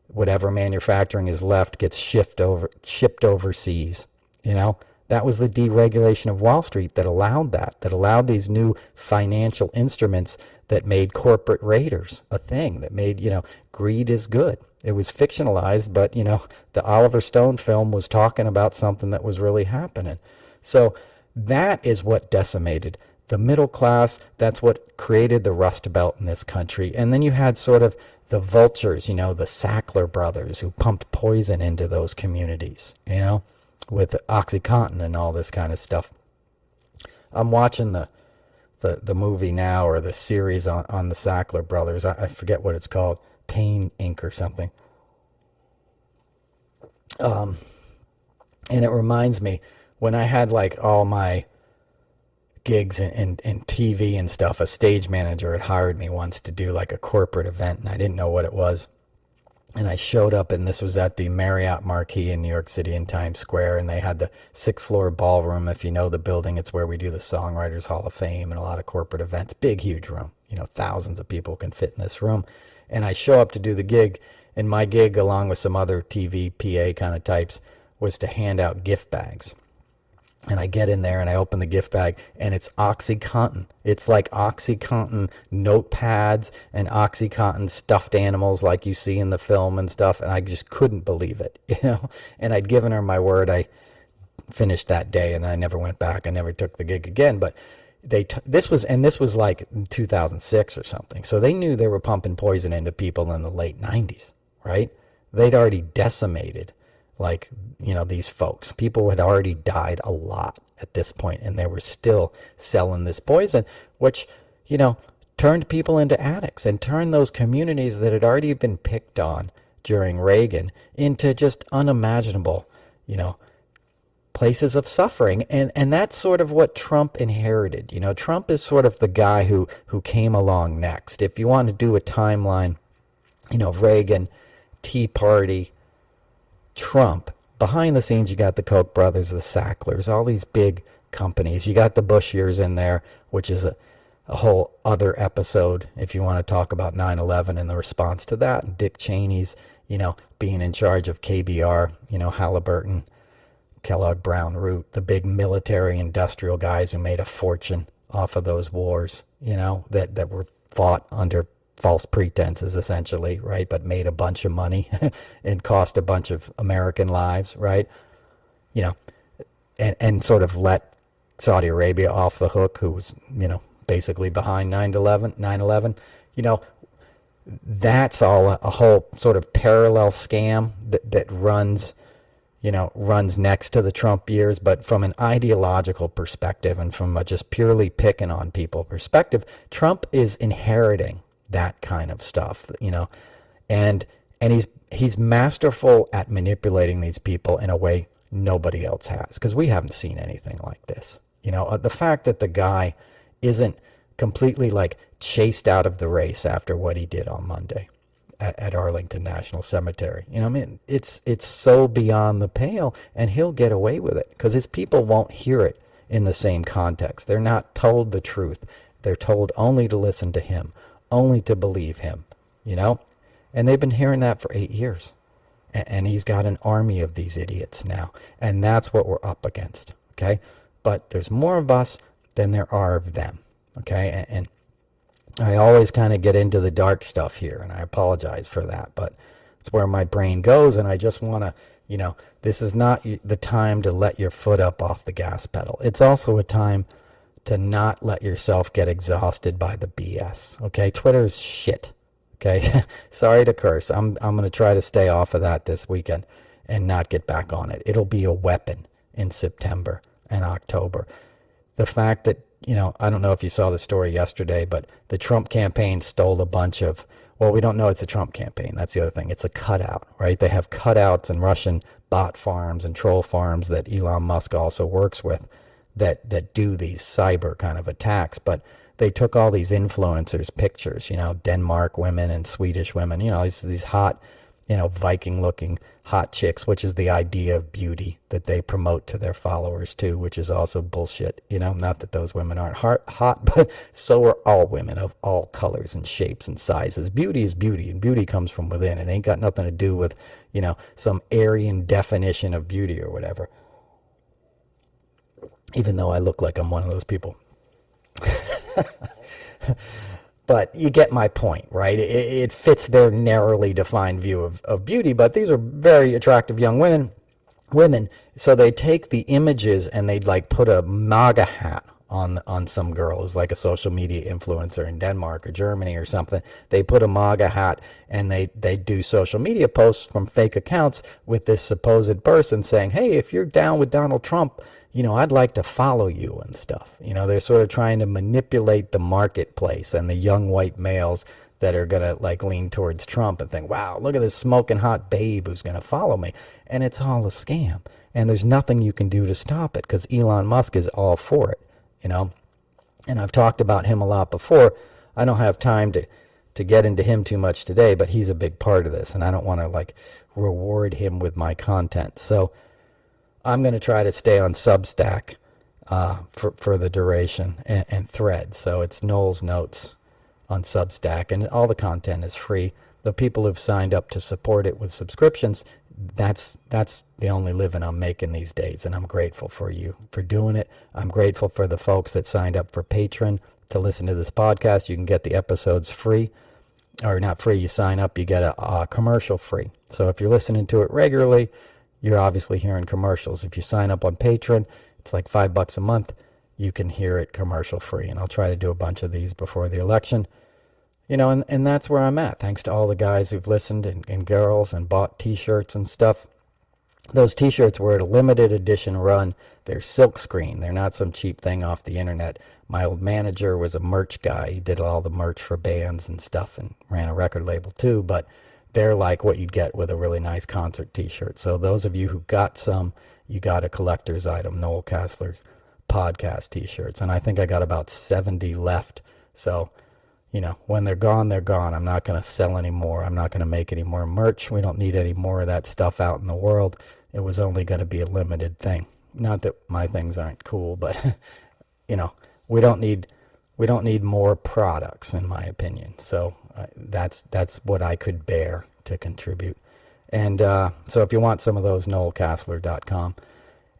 Whatever manufacturing is left gets shipped overseas. That was the deregulation of Wall Street that allowed these new financial instruments that made corporate raiders a thing, that made, greed is good. It was fictionalized, but, the Oliver Stone film was talking about something that was really happening. So that is what decimated the middle class. That's what created the Rust Belt in this country. And then you had sort of the vultures, the Sackler brothers, who pumped poison into those communities, with Oxycontin and all this kind of stuff. I'm watching the movie now, or the series on the Sackler brothers. I forget what it's called, Pain Inc. or something. And it reminds me, when I had like all my gigs in TV and stuff, a stage manager had hired me once to do like a corporate event, and I didn't know what it was. And I showed up, and this was at the Marriott Marquis in New York City in Times Square, and they had the 6th floor ballroom. If you know the building, it's where we do the Songwriters Hall of Fame and a lot of corporate events. Big, huge room. Thousands of people can fit in this room. And I show up to do the gig, and my gig, along with some other TV, PA kind of types, was to hand out gift bags. And I get in there and I open the gift bag, and it's Oxycontin. It's like Oxycontin notepads and Oxycontin stuffed animals like you see in the film and stuff. And I just couldn't believe it, And I'd given her my word. I finished that day, and I never went back. I never took the gig again. But this was like 2006 or something. So they knew they were pumping poison into people in the late 90s, right? They'd already decimated, these folks. People had already died a lot at this point, and they were still selling this poison, which, turned people into addicts and turned those communities that had already been picked on during Reagan into just unimaginable, places of suffering. And that's sort of what Trump inherited. Trump is sort of the guy who came along next. If you want to do a timeline, Reagan, Tea Party, Trump. Behind the scenes, you got the Koch brothers, the Sacklers, all these big companies. You got the Bush years in there, which is a whole other episode if you want to talk about 9/11 and the response to that. And Dick Cheney's, being in charge of KBR, Halliburton, Kellogg Brown Root, the big military industrial guys who made a fortune off of those wars, that were fought under false pretenses, essentially, right? But made a bunch of money and cost a bunch of American lives, right? And sort of let Saudi Arabia off the hook, who was, basically behind 9/11. That's all a whole sort of parallel scam that runs next to the Trump years. But from an ideological perspective and from a just purely picking on people perspective, Trump is inheriting that kind of stuff, and he's masterful at manipulating these people in a way nobody else has, because we haven't seen anything like this. The fact that the guy isn't completely chased out of the race after what he did on Monday, at Arlington National Cemetery. You know, I mean, it's so beyond the pale, and he'll get away with it because his people won't hear it in the same context. They're not told the truth. They're told only to listen to him, only to believe him, you know? And they've been hearing that for 8 years. And he's got an army of these idiots now. And that's what we're up against, okay? But there's more of us than there are of them, okay? And I always kind of get into the dark stuff here, and I apologize for that, but it's where my brain goes, and I just want to, you know, this is not the time to let your foot up off the gas pedal. It's also a time to not let yourself get exhausted by the BS, okay? Twitter is shit, okay? Sorry to curse. I'm going to try to stay off of that this weekend and not get back on it. It'll be a weapon in September and October. The fact that, you know, I don't know if you saw the story yesterday, but the Trump campaign stole a bunch of, well, we don't know it's a Trump campaign. That's the other thing. It's a cutout, right? They have cutouts and Russian bot farms and troll farms that Elon Musk also works with that do these cyber kind of attacks. But they took all these influencers' pictures, you know, Denmark women and Swedish women, you know, these hot, you know, Viking-looking hot chicks, which is the idea of beauty that they promote to their followers too, which is also bullshit. You know, not that those women aren't hot, but so are all women of all colors and shapes and sizes. Beauty is beauty, and beauty comes from within. It ain't got nothing to do with, you know, some Aryan definition of beauty or whatever. Even though I look like I'm one of those people. But you get my point, right? It fits their narrowly defined view of beauty, but these are very attractive young women. So they take the images and they'd like put a MAGA hat on some girl who's like a social media influencer in Denmark or Germany or something. They put a MAGA hat and they do social media posts from fake accounts with this supposed person saying, hey, if you're down with Donald Trump, you know, I'd like to follow you and stuff. You know, they're sort of trying to manipulate the marketplace and the young white males that are going to like lean towards Trump and think, wow, look at this smoking hot babe who's going to follow me. And it's all a scam. And there's nothing you can do to stop it because Elon Musk is all for it, you know. And I've talked about him a lot before. I don't have time to get into him too much today, but he's a big part of this. And I don't want to like reward him with my content. So I'm going to try to stay on Substack for the duration and Threads. So it's Noel's Notes on Substack, and all the content is free. The people who've signed up to support it with subscriptions, that's the only living I'm making these days, and I'm grateful for you for doing it. I'm grateful for the folks that signed up for Patreon to listen to this podcast. You can get the episodes free, or not free. You sign up, you get a commercial free. So if you're listening to it regularly, you're obviously hearing commercials. If you sign up on Patreon, it's like $5 a month. You can hear it commercial free. And I'll try to do a bunch of these before the election. You know, and that's where I'm at. Thanks to all the guys who've listened and girls and bought T-shirts and stuff. Those T-shirts were at a limited edition run. They're silkscreen. They're not some cheap thing off the internet. My old manager was a merch guy. He did all the merch for bands and stuff and ran a record label too. But they're like what you'd get with a really nice concert T-shirt. So those of you who got some, you got a collector's item, Noel Casler podcast T-shirts. And I think I got about 70 left. So, you know, when they're gone, they're gone. I'm not going to sell any more. I'm not going to make any more merch. We don't need any more of that stuff out in the world. It was only going to be a limited thing. Not that my things aren't cool, but, you know, we don't need more products, in my opinion. So that's what I could bear to contribute. And so if you want some of those, noelcasler.com.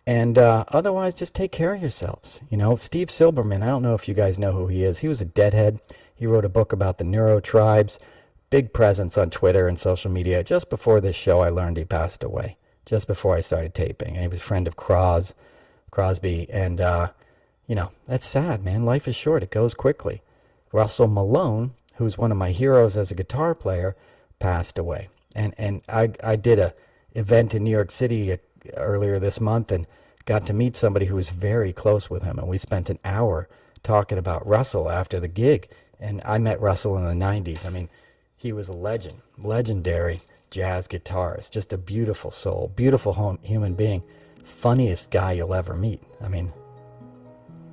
And otherwise, just take care of yourselves. You know, Steve Silberman, I don't know if you guys know who he is. He was a deadhead. He wrote a book about the Neuro Tribes. Big presence on Twitter and social media. Just before this show, I learned he passed away. Just before I started taping. And he was a friend of Crosby. And, you know, that's sad, man. Life is short. It goes quickly. Russell Malone, who's one of my heroes as a guitar player, passed away. And I did a event in New York City earlier this month and got to meet somebody who was very close with him. And we spent an hour talking about Russell after the gig. And I met Russell in the 90s. I mean, he was a legend, legendary jazz guitarist, just a beautiful soul, beautiful human being, funniest guy you'll ever meet. I mean,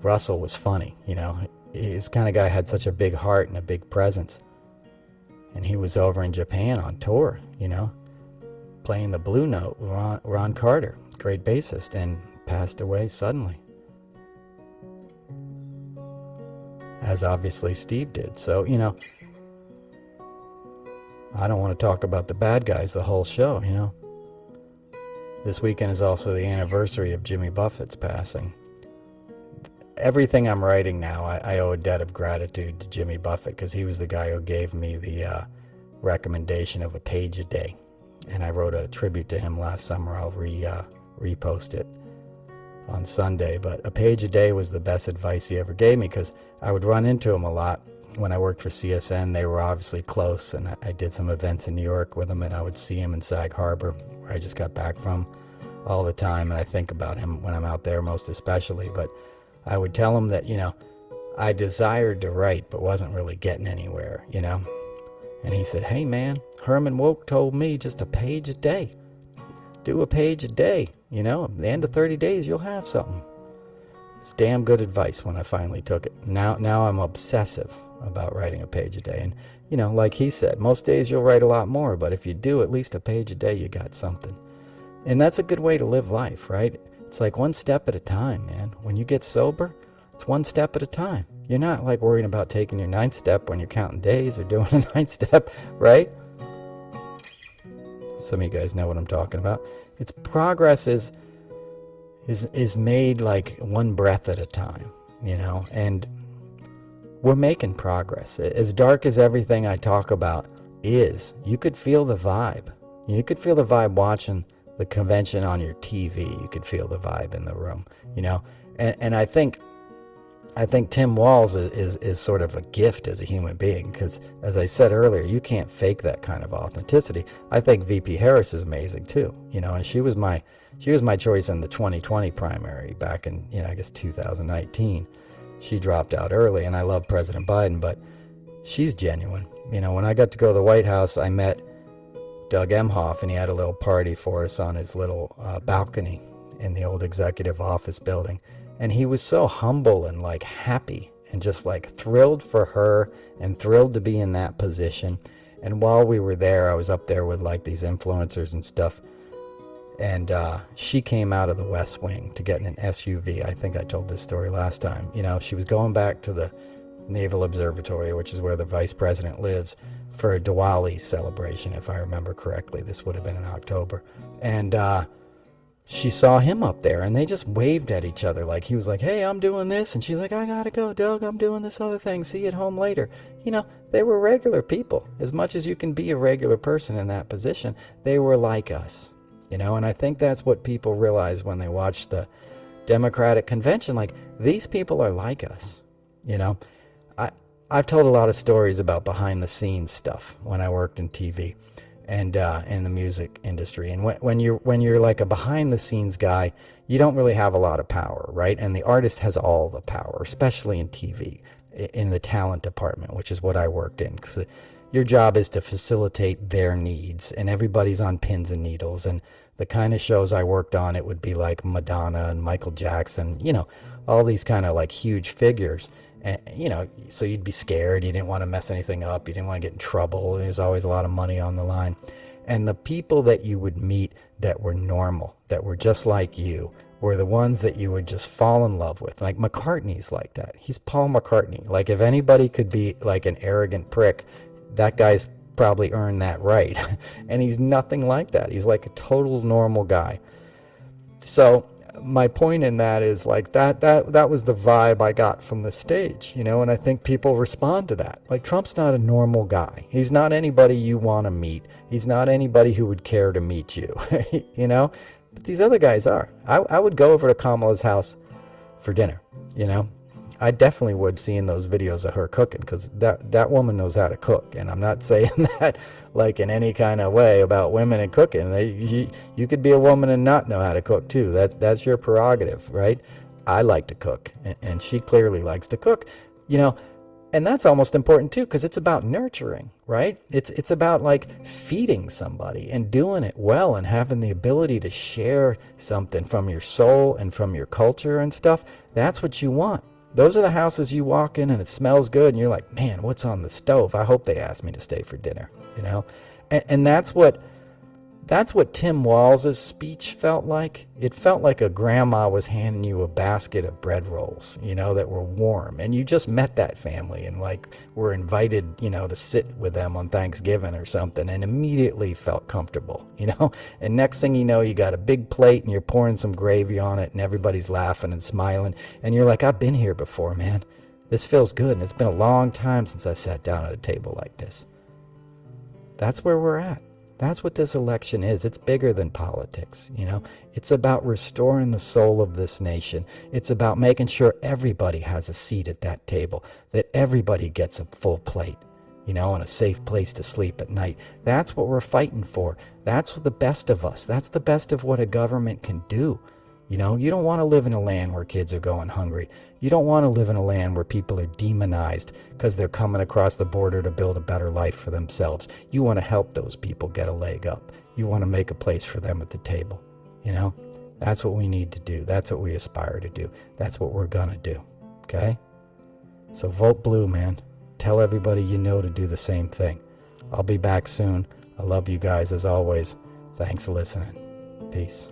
Russell was funny, you know. His kind of guy had such a big heart and a big presence. And he was over in Japan on tour, playing the Blue Note with Ron Carter, great bassist, and passed away suddenly. As obviously Steve did. So, I don't want to talk about the bad guys the whole show, This weekend is also the anniversary of Jimmy Buffett's passing. Everything I'm writing now, I owe a debt of gratitude to Jimmy Buffett, because he was the guy who gave me the recommendation of a page a day. And I wrote a tribute to him last summer. I'll repost it on Sunday. But a page a day was the best advice he ever gave me, because I would run into him a lot when I worked for CSN. They were obviously close, and I did some events in New York with him, and I would see him in Sag Harbor, where I just got back from, all the time. And I think about him when I'm out there, most especially. But I would tell him that, I desired to write, but wasn't really getting anywhere, And he said, hey man, Herman Woke told me just a page a day. Do a page a day, At the end of 30 days, you'll have something. It's damn good advice when I finally took it. Now I'm obsessive about writing a page a day. And, like he said, most days you'll write a lot more, but if you do at least a page a day, you got something. And that's a good way to live life, right? It's like one step at a time, man. When you get sober, it's one step at a time. You're not like worrying about taking your 9th step when you're counting days or doing a 9th step, right? Some of you guys know what I'm talking about. It's progress is made like one breath at a time, and we're making progress. As dark as everything I talk about is, you could feel the vibe. You could feel the vibe watching the convention on your TV. You could feel the vibe in the room, and I think Tim Walz is sort of a gift as a human being, because as I said earlier, you can't fake that kind of authenticity. I think VP Harris is amazing too, and she was my choice in the 2020 primary back in, I guess 2019. She dropped out early, and I love President Biden, but she's genuine. When I got to go to the White House, I met Doug Emhoff, and he had a little party for us on his little balcony in the old executive office building. And he was so humble and like happy and just like thrilled for her and thrilled to be in that position. And while we were there, I was up there with like these influencers and stuff. And she came out of the West Wing to get in an SUV. I think I told this story last time. She was going back to the Naval Observatory, which is where the vice president lives, for a Diwali celebration, if I remember correctly. This would have been in October. And she saw him up there, and they just waved at each other. Like, he was like, hey, I'm doing this. And she's like, I gotta go, Doug, I'm doing this other thing. See you at home later. They were regular people. As much as you can be a regular person in that position, they were like us. And I think that's what people realize when they watch the Democratic convention. Like, these people are like us. I've told a lot of stories about behind the scenes stuff when I worked in TV and in the music industry. And when you're like a behind the scenes guy, you don't really have a lot of power, right? And the artist has all the power, especially in TV, in the talent department, which is what I worked in. 'Cause your job is to facilitate their needs, and everybody's on pins and needles. And the kind of shows I worked on, it would be like Madonna and Michael Jackson, all these kind of like huge figures. And, so you'd be scared. You didn't want to mess anything up. You didn't want to get in trouble. There's always a lot of money on the line. And the people that you would meet that were normal, that were just like you, were the ones that you would just fall in love with. Like McCartney's like that. He's Paul McCartney. Like, if anybody could be like an arrogant prick, that guy's probably earned that right. And he's nothing like that. He's like a total normal guy. So my point in that is like that was the vibe I got from the stage, and I think people respond to that. Like, Trump's not a normal guy. He's not anybody you want to meet. He's not anybody who would care to meet you, but these other guys are. I would go over to Kamala's house for dinner, I definitely would, seeing those videos of her cooking, because that woman knows how to cook. And I'm not saying that like in any kind of way about women and cooking. You could be a woman and not know how to cook too. That's your prerogative, right? I like to cook, and she clearly likes to cook, and that's almost important too, because it's about nurturing, right? It's about like feeding somebody and doing it well and having the ability to share something from your soul and from your culture and stuff. That's what you want. Those are the houses you walk in and it smells good and you're like, man, what's on the stove? I hope they ask me to stay for dinner, you know? And that's what Tim Walz's speech felt like. It felt like a grandma was handing you a basket of bread rolls, you know, that were warm. And you just met that family and like were invited, you know, to sit with them on Thanksgiving or something and immediately felt comfortable, you know. And next thing you know, you got a big plate and you're pouring some gravy on it and everybody's laughing and smiling. And you're like, I've been here before, man. This feels good. And it's been a long time since I sat down at a table like this. That's where we're at. That's what this election is. It's bigger than politics, you know. It's about restoring the soul of this nation. It's about making sure everybody has a seat at that table, that everybody gets a full plate, you know, and a safe place to sleep at night. That's what we're fighting for. That's the best of us. That's the best of what a government can do. You know, you don't want to live in a land where kids are going hungry. You don't want to live in a land where people are demonized because they're coming across the border to build a better life for themselves. You want to help those people get a leg up. You want to make a place for them at the table. You know, that's what we need to do. That's what we aspire to do. That's what we're going to do. Okay? So vote blue, man. Tell everybody you know to do the same thing. I'll be back soon. I love you guys as always. Thanks for listening. Peace.